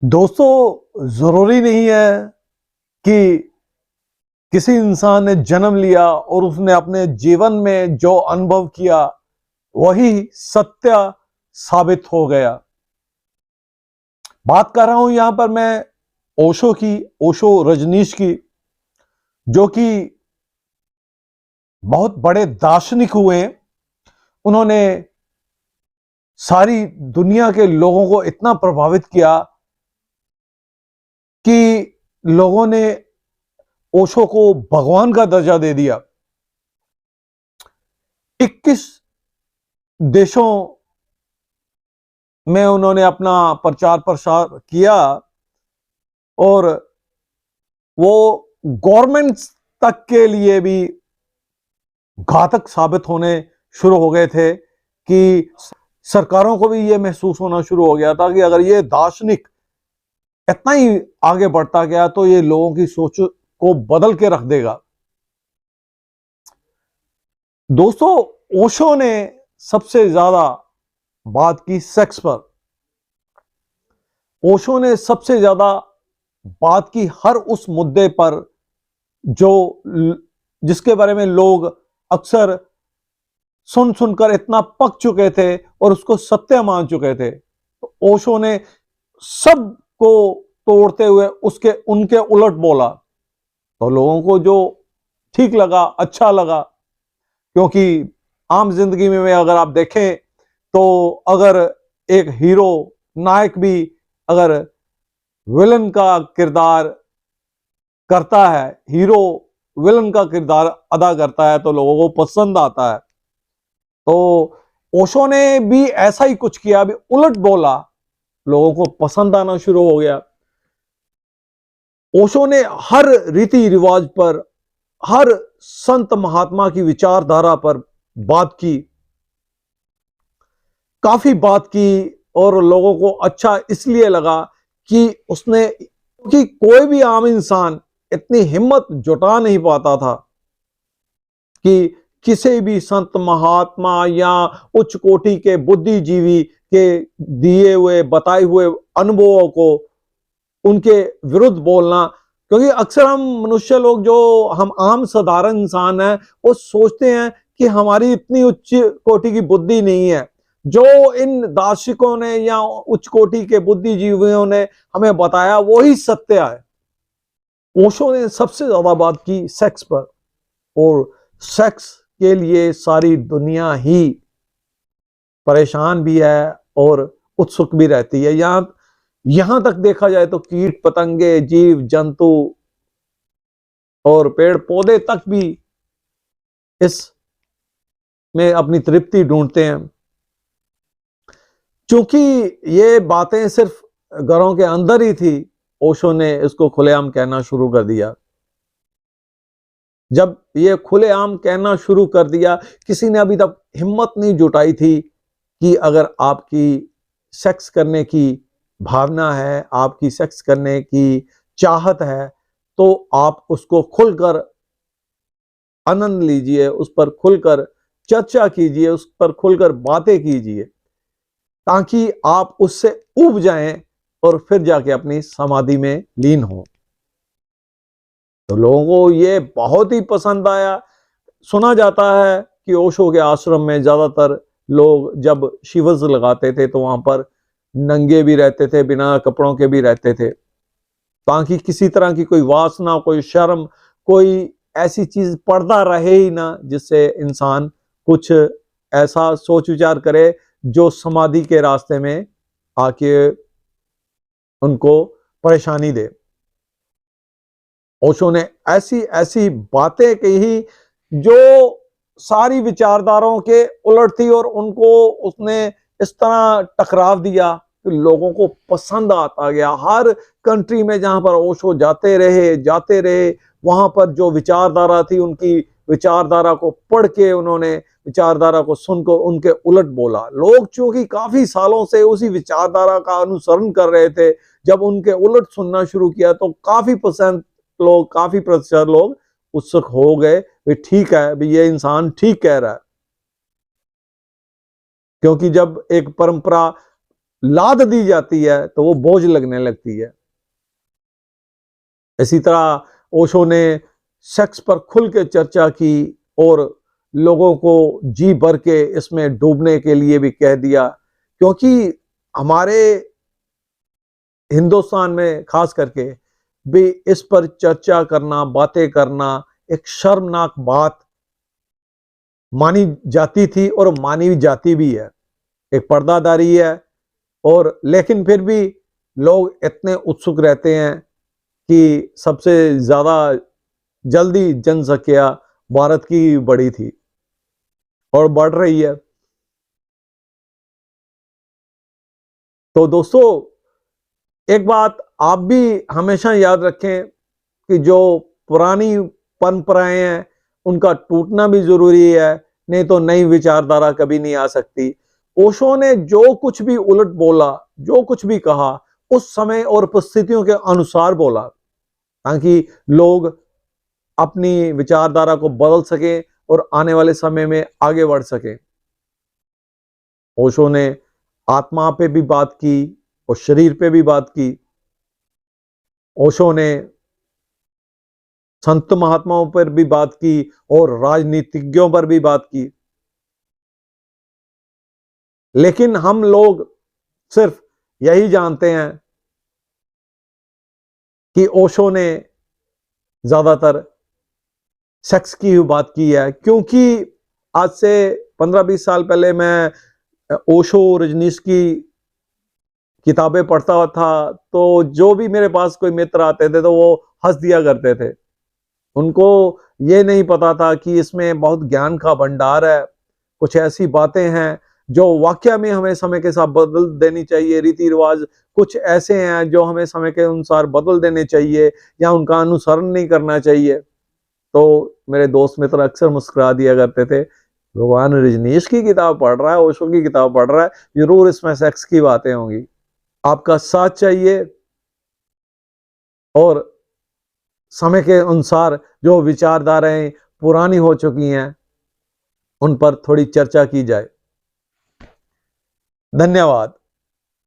दोस्तों, जरूरी नहीं है कि किसी इंसान ने जन्म लिया और उसने अपने जीवन में जो अनुभव किया वही सत्य साबित हो गया। बात कर रहा हूं यहां पर मैं ओशो की, ओशो रजनीश की, जो कि बहुत बड़े दार्शनिक हुए। उन्होंने सारी दुनिया के लोगों को इतना प्रभावित किया कि लोगों ने ओशो को भगवान का दर्जा दे दिया। 21 देशों में उन्होंने अपना प्रचार प्रसार किया और वो गवर्नमेंट तक के लिए भी घातक साबित होने शुरू हो गए थे कि सरकारों को भी ये महसूस होना शुरू हो गया था कि अगर ये दार्शनिक इतना ही आगे बढ़ता गया तो ये लोगों की सोच को बदल के रख देगा। दोस्तों, ओशो ने सबसे ज्यादा बात की सेक्स पर। ओशो ने सबसे ज्यादा बात की हर उस मुद्दे पर जो जिसके बारे में लोग अक्सर सुन सुनकर इतना पक चुके थे और उसको सत्य मान चुके थे। तो ओशो ने सब को तोड़ते हुए उनके उलट बोला। तो लोगों को जो ठीक लगा, अच्छा लगा, क्योंकि आम जिंदगी में अगर आप देखें तो अगर एक हीरो, नायक भी अगर विलन का किरदार करता है, हीरो विलन का किरदार अदा करता है, तो लोगों को पसंद आता है। तो ओशो ने भी ऐसा ही कुछ किया, अभी उलट बोला, लोगों को पसंद आना शुरू हो गया। ओशो ने हर रीति रिवाज पर, हर संत महात्मा की विचारधारा पर बात की, काफी बात की, और लोगों को अच्छा इसलिए लगा कि उसने, क्योंकि कोई भी आम इंसान इतनी हिम्मत जुटा नहीं पाता था कि किसी भी संत महात्मा या उच्च कोटि के बुद्धिजीवी के दिए हुए, बताए हुए अनुभवों को उनके विरुद्ध बोलना। क्योंकि अक्सर हम मनुष्य लोग, जो हम आम साधारण इंसान हैं, वो सोचते हैं कि हमारी इतनी उच्च कोटि की बुद्धि नहीं है। जो इन दार्शनिकों ने या उच्च कोटि के बुद्धिजीवियों ने हमें बताया वही सत्य है। ओशो ने सबसे ज्यादा बात की सेक्स पर, और सेक्स के लिए सारी दुनिया ही परेशान भी है और उत्सुक भी रहती है। यहां तक देखा जाए तो कीट पतंगे, जीव जंतु और पेड़ पौधे तक भी इस में अपनी तृप्ति ढूंढते हैं। क्योंकि ये बातें सिर्फ घरों के अंदर ही थी, ओशो ने इसको खुलेआम कहना शुरू कर दिया। जब ये खुलेआम कहना शुरू कर दिया, किसी ने अभी तक हिम्मत नहीं जुटाई थी कि अगर आपकी सेक्स करने की भावना है, आपकी सेक्स करने की चाहत है, तो आप उसको खुलकर आनंद लीजिए, उस पर खुलकर चर्चा कीजिए, उस पर खुलकर बातें कीजिए, ताकि आप उससे ऊब जाएं और फिर जाके अपनी समाधि में लीन हो। तो लोगों को ये बहुत ही पसंद आया। सुना जाता है कि ओशो के आश्रम में ज्यादातर लोग जब शिविर लगाते थे तो वहां पर नंगे भी रहते थे, बिना कपड़ों के भी रहते थे, ताकि किसी तरह की कोई वासना, कोई शर्म, कोई ऐसी चीज पर्दा रहे ही ना जिससे इंसान कुछ ऐसा सोच विचार करे जो समाधि के रास्ते में आके उनको परेशानी दे। ओशो ने ऐसी ऐसी बातें कही जो सारी विचारधाराओं के उलट थी, और उनको उसने इस तरह टकराव दिया कि लोगों को पसंद आता गया। हर कंट्री में जहां पर ओशो जाते रहे, वहां पर जो विचारधारा थी, उनकी विचारधारा को पढ़ के, उन्होंने विचारधारा को सुनकर उनके उलट बोला। लोग चूंकि काफी सालों से उसी विचारधारा का अनुसरण कर रहे थे, जब उनके उलट सुनना शुरू किया तो काफी प्रतिशत लोग उत्सुक हो गए। भी ठीक है, भी ये इंसान ठीक कह रहा है। क्योंकि जब एक परंपरा लाद दी जाती है तो वो बोझ लगने लगती है। इसी तरह ओशो ने सेक्स पर खुल के चर्चा की और लोगों को जी भर के इसमें डूबने के लिए भी कह दिया, क्योंकि हमारे हिंदुस्तान में खास करके भी इस पर चर्चा करना, बातें करना एक शर्मनाक बात मानी जाती थी और मानी जाती भी है। एक पर्दादारी है, और लेकिन फिर भी लोग इतने उत्सुक रहते हैं कि सबसे ज्यादा जल्दी जनसंख्या भारत की बढ़ी थी और बढ़ रही है। तो दोस्तों, एक बात आप भी हमेशा याद रखें कि जो पुरानी परंपराएं हैं उनका टूटना भी जरूरी है, नहीं तो नई विचारधारा कभी नहीं आ सकती। ओशो ने जो कुछ भी उलट बोला, जो कुछ भी कहा, उस समय और परिस्थितियों के अनुसार बोला, ताकि लोग अपनी विचारधारा को बदल सके और आने वाले समय में आगे बढ़ सके। ओशो ने आत्मा पे भी बात की और शरीर पे भी बात की। ओशो ने संत महात्माओं पर भी बात की और राजनीतिज्ञों पर भी बात की। लेकिन हम लोग सिर्फ यही जानते हैं कि ओशो ने ज्यादातर सेक्स की बात की है, क्योंकि आज से 15-20 साल पहले मैं ओशो रजनीश की किताबें पढ़ता था, तो जो भी मेरे पास कोई मित्र आते थे तो वो हंस दिया करते थे। उनको ये नहीं पता था कि इसमें बहुत ज्ञान का भंडार है, कुछ ऐसी बातें हैं जो वाकई में हमें समय के साथ बदल देनी चाहिए। रीति रिवाज कुछ ऐसे हैं जो हमें समय के अनुसार बदल देने चाहिए या उनका अनुसरण नहीं करना चाहिए। तो मेरे दोस्त मित्र अक्सर मुस्कुरा दिया करते थे, भगवान रजनीश की किताब पढ़ रहा है, ओशो की किताब पढ़ रहा है, जरूर इसमें सेक्स की बातें होंगी। आपका साथ चाहिए और समय के अनुसार जो विचारधाराएं पुरानी हो चुकी हैं उन पर थोड़ी चर्चा की जाए। धन्यवाद।